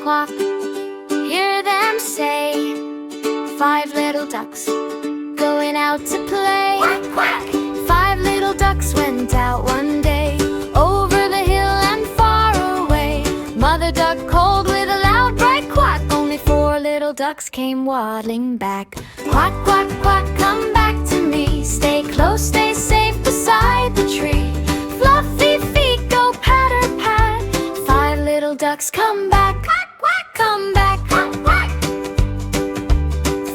quack. Hear them say, 5 little ducks going out to play. Quack, quack. 5 little ducks went out one day, over the hill and far away. Mother duck called with a loud bright quack. Only 4 little ducks came waddling back. Quack, quack, quack, come back to me. Stay close, stay safe beside the tree. Fluffy feet go patter, pat. 5 little ducks come back. Quack, quack. Come back. Quack, quack.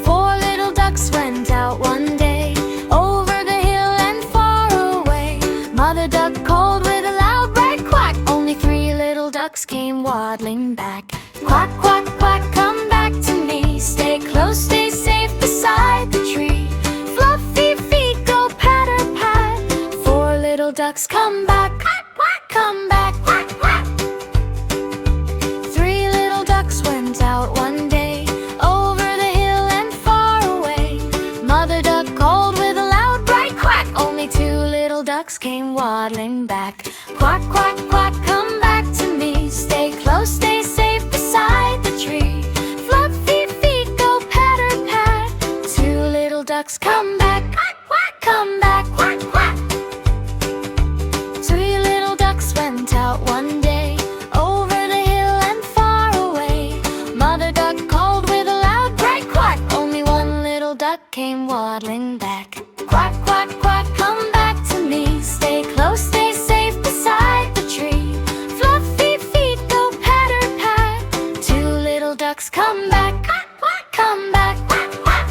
4 little ducks went out one day, over the hill and far away. Mother duck called with a loud bright quack. Only 3 little ducks came waddling back. Quack, quack, quack, come back to me. Stay close, stay safe beside the tree. Fluffy feet go patter, pat. 4 little ducks come back. Quack, quack. Come back. Quack, quack. 3 little ducks went out one day, over the hill and far away. Mother duck called with a loud bright quack. Only 2 little ducks came waddling back. Quack, quack, quack, come back to me. Stay close, stay safe beside the tree. Fluffy feet go patter, pat. 2 little ducks come back. Quack, quack. Come back. Quack, quack. 3 little ducks went out one day, over the hill and far away. Mother duck called with a loud bright quack. Only 1 little duck came waddling back. Quack, quack, quack, come back to me. Stay close, stay safe beside the tree. Fluffy feet go patter, pat. 2 little ducks come back. Quack, quack. Come back. Quack, quack.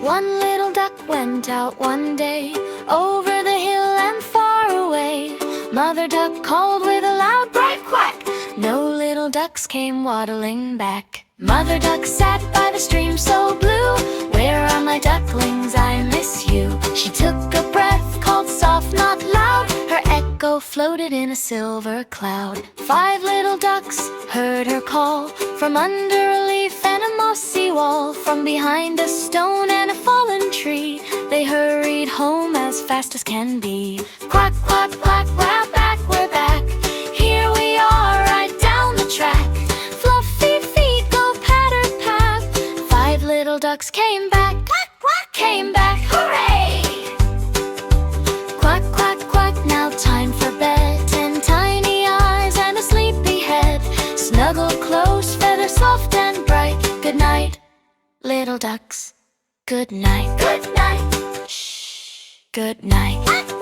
1 little duck went out one day, over the hill and far away. Mother duck called with a loud bright quack. No little ducks came waddling back. Mother duck sat by the stream so blue. Where are my ducklings? I miss you. She took a breath, called soft, not loud. Her echo floated in a silver cloud. 5 little ducks heard her call, from under a leaf and a mossy wall, from behind a stone and a fallen tree. They hurried home as fast as can be. Quack, quack, quack, we're back, we're back. Here we are, right down the track. Fluffy feet go patter, pat. 5 little ducks came back. Quack, quack. Came back. Hooray! Quack, quack, quack, now time for bed. 10 tiny eyes and a sleepy head. Snuggle close, feathers soft and bright. Good night, little ducks. Good night. Good night. Shh. Good night. Quack,